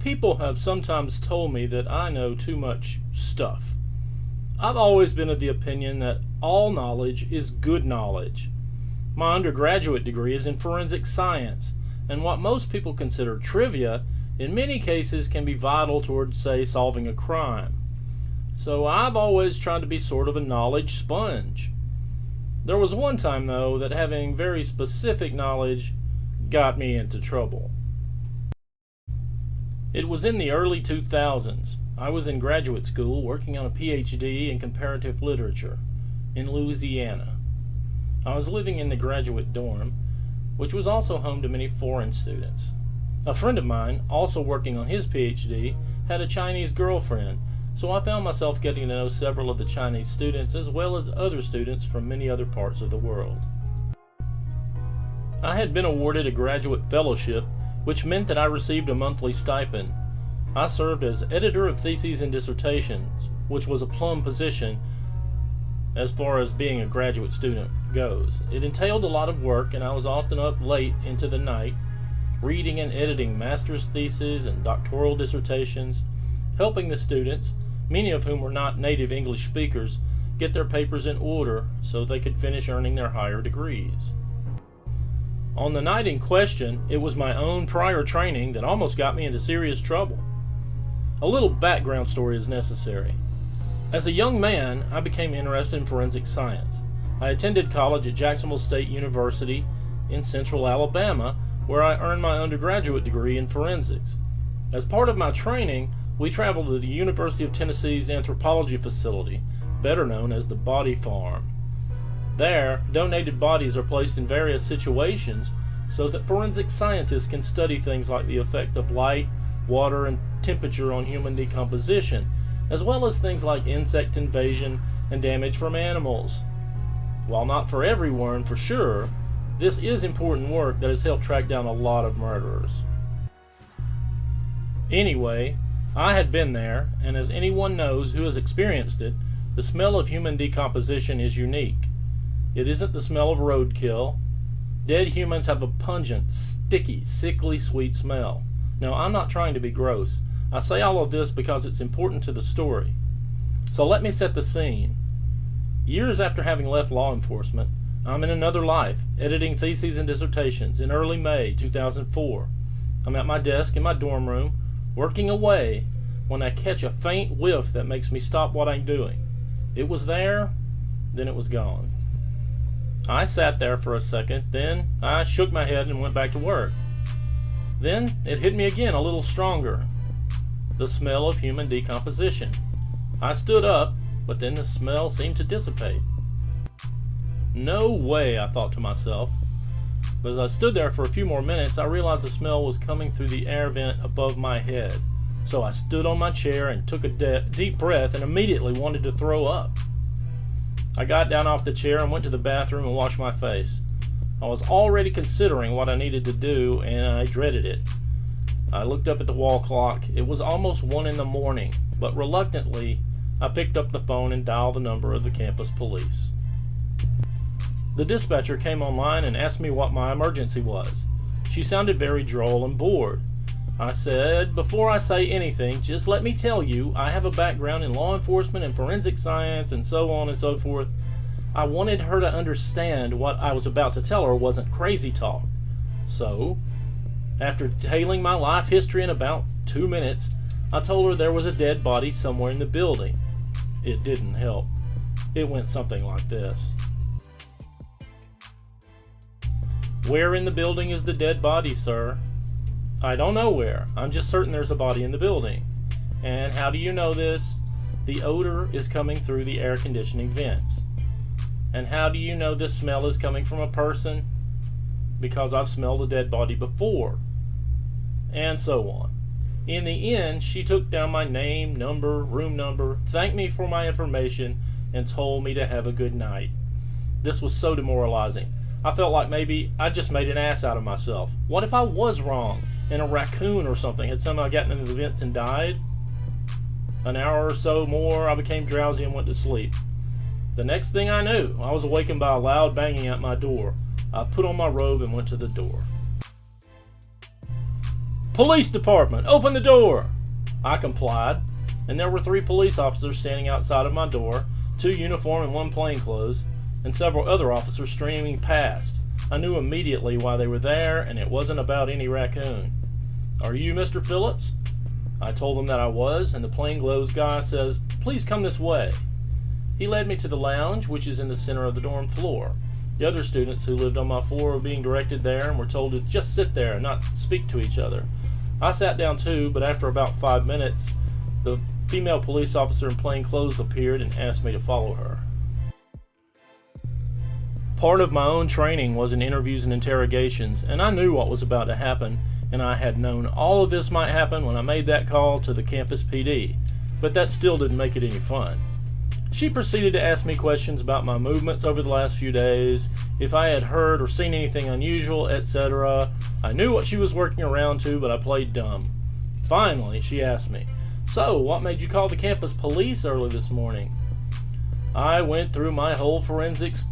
People have sometimes told me that I know too much stuff. I've always been of the opinion that all knowledge is good knowledge. My undergraduate degree is in forensic science, and what most people consider trivia, in many cases can be vital towards, say, solving a crime. So I've always tried to be sort of a knowledge sponge. There was one time, though, that having very specific knowledge got me into trouble. It was in the early 2000s. I was in graduate school working on a PhD in comparative literature in Louisiana. I was living in the graduate dorm, which was also home to many foreign students. A friend of mine, also working on his PhD, had a Chinese girlfriend, so I found myself getting to know several of the Chinese students as well as other students from many other parts of the world. I had been awarded a graduate fellowship, which meant that I received a monthly stipend. I served as editor of theses and dissertations, which was a plum position as far as being a graduate student goes. It entailed a lot of work, and I was often up late into the night, reading and editing master's theses and doctoral dissertations, helping the students, many of whom were not native English speakers, get their papers in order so they could finish earning their higher degrees. On the night in question, it was my own prior training that almost got me into serious trouble. A little background story is necessary. As a young man, I became interested in forensic science. I attended college at Jacksonville State University in central Alabama, where I earned my undergraduate degree in forensics. As part of my training, we traveled to the University of Tennessee's anthropology facility, better known as the Body Farm. There, donated bodies are placed in various situations so that forensic scientists can study things like the effect of light, water, and temperature on human decomposition, as well as things like insect invasion and damage from animals. While not for everyone, for sure, this is important work that has helped track down a lot of murderers. Anyway, I had been there, and as anyone knows who has experienced it, the smell of human decomposition is unique. It isn't the smell of roadkill. Dead humans have a pungent, sticky, sickly sweet smell. Now, I'm not trying to be gross. I say all of this because it's important to the story. So let me set the scene. Years after having left law enforcement, I'm in another life, editing theses and dissertations in early May 2004. I'm at my desk in my dorm room, working away, when I catch a faint whiff that makes me stop what I'm doing. It was there, then it was gone. I sat there for a second, then I shook my head and went back to work. Then it hit me again a little stronger. The smell of human decomposition. I stood up, but then the smell seemed to dissipate. No way, I thought to myself. But as I stood there for a few more minutes, I realized the smell was coming through the air vent above my head. So I stood on my chair and took a deep breath and immediately wanted to throw up. I got down off the chair and went to the bathroom and washed my face. I was already considering what I needed to do, and I dreaded it. I looked up at the wall clock. It was almost 1 in the morning, but reluctantly, I picked up the phone and dialed the number of the campus police. The dispatcher came online and asked me what my emergency was. She sounded very droll and bored. I said, "Before I say anything, just let me tell you, I have a background in law enforcement and forensic science and so on and so forth." I wanted her to understand what I was about to tell her wasn't crazy talk. So, after detailing my life history in about 2 minutes, I told her there was a dead body somewhere in the building. It didn't help. It went something like this. "Where in the building is the dead body, sir?" "I don't know where. I'm just certain there's a body in the building." "And how do you know this?" "The odor is coming through the air conditioning vents." "And how do you know this smell is coming from a person?" "Because I've smelled a dead body before." And so on. In the end, she took down my name, number, room number, thanked me for my information, and told me to have a good night. This was so demoralizing. I felt like maybe I just made an ass out of myself. What if I was wrong and a raccoon or something had somehow gotten into the vents and died? An hour or so more, I became drowsy and went to sleep. The next thing I knew, I was awakened by a loud banging at my door. I put on my robe and went to the door. "Police department, open the door!" I complied, and there were 3 police officers standing outside of my door, 2 uniform and 1 plainclothes, and several other officers streaming past. I knew immediately why they were there, and it wasn't about any raccoon. "Are you Mr. Phillips?" I told him that I was, and the plainclothes guy says, "Please come this way." He led me to the lounge, which is in the center of the dorm floor. The other students who lived on my floor were being directed there and were told to just sit there and not speak to each other. I sat down too, but after about 5 minutes, the female police officer in plain clothes appeared and asked me to follow her. Part of my own training was in interviews and interrogations, and I knew what was about to happen, and I had known all of this might happen when I made that call to the campus PD, but that still didn't make it any fun. She proceeded to ask me questions about my movements over the last few days, if I had heard or seen anything unusual, etc. I knew what she was working around to, but I played dumb. Finally, she asked me, "So, what made you call the campus police early this morning?" I went through my whole forensics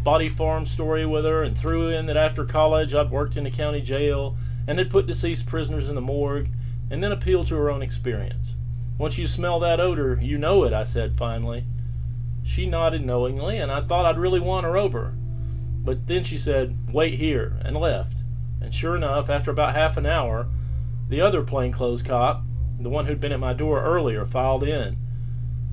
body farm story with her and threw in that after college I'd worked in a county jail and had put deceased prisoners in the morgue, and then appealed to her own experience. "Once you smell that odor, you know it," I said finally. She nodded knowingly, and I thought I'd really won her over. But then she said, "Wait here," and left. And sure enough, after about half an hour, the other plainclothes cop, the one who'd been at my door earlier, filed in.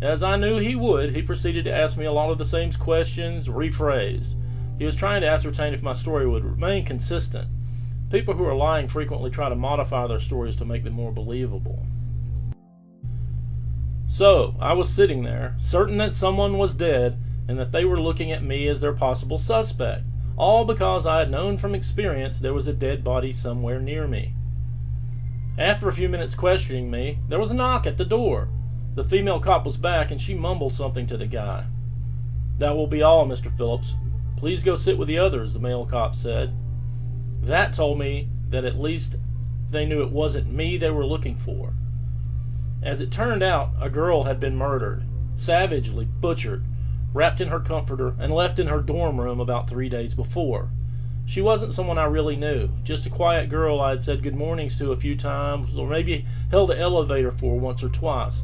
As I knew he would, he proceeded to ask me a lot of the same questions, rephrased. He was trying to ascertain if my story would remain consistent. People who are lying frequently try to modify their stories to make them more believable. So, I was sitting there, certain that someone was dead and that they were looking at me as their possible suspect, all because I had known from experience there was a dead body somewhere near me. After a few minutes questioning me, there was a knock at the door. The female cop was back and she mumbled something to the guy. "That will be all, Mr. Phillips. Please go sit with the others," the male cop said. That told me that at least they knew it wasn't me they were looking for. As it turned out, a girl had been murdered, savagely butchered, wrapped in her comforter, and left in her dorm room about 3 days before. She wasn't someone I really knew, just a quiet girl I had said good mornings to a few times, or maybe held the elevator for once or twice.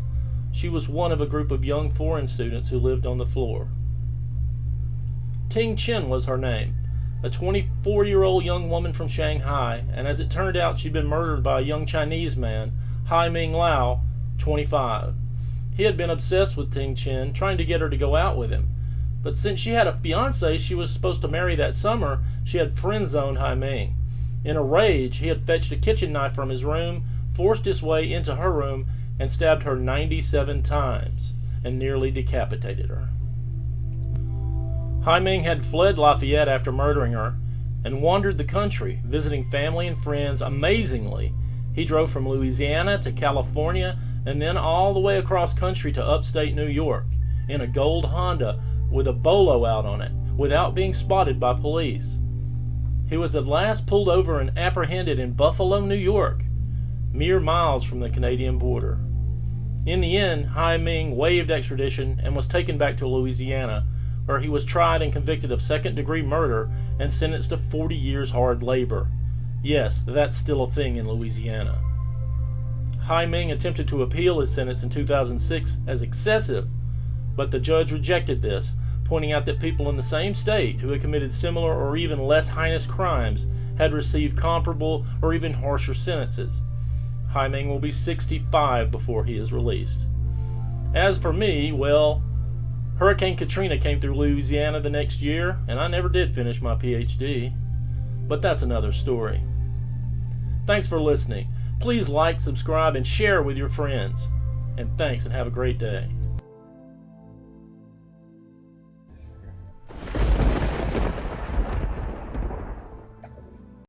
She was one of a group of young foreign students who lived on the floor. Ting Chen was her name, a 24-year-old young woman from Shanghai, and as it turned out, she'd been murdered by a young Chinese man, Hai Ming Lao, 25. He had been obsessed with Ting Chen, trying to get her to go out with him. But since she had a fiancé she was supposed to marry that summer, she had friend-zoned Hai Ming. In a rage, he had fetched a kitchen knife from his room, forced his way into her room, and stabbed her 97 times, and nearly decapitated her. Hai Ming had fled Lafayette after murdering her, and wandered the country, visiting family and friends. Amazingly, he drove from Louisiana to California, and then all the way across country to upstate New York, in a gold Honda with a bolo out on it, without being spotted by police. He was at last pulled over and apprehended in Buffalo, New York, mere miles from the Canadian border. In the end, Hai Ming waived extradition and was taken back to Louisiana, where he was tried and convicted of second-degree murder and sentenced to 40 years hard labor. Yes, that's still a thing in Louisiana. Hai Ming attempted to appeal his sentence in 2006 as excessive, but the judge rejected this, pointing out that people in the same state who had committed similar or even less heinous crimes had received comparable or even harsher sentences. Hai Ming will be 65 before he is released. As for me, well, Hurricane Katrina came through Louisiana the next year, and I never did finish my PhD. But that's another story. Thanks for listening. Please like, subscribe, and share with your friends. And thanks, and have a great day.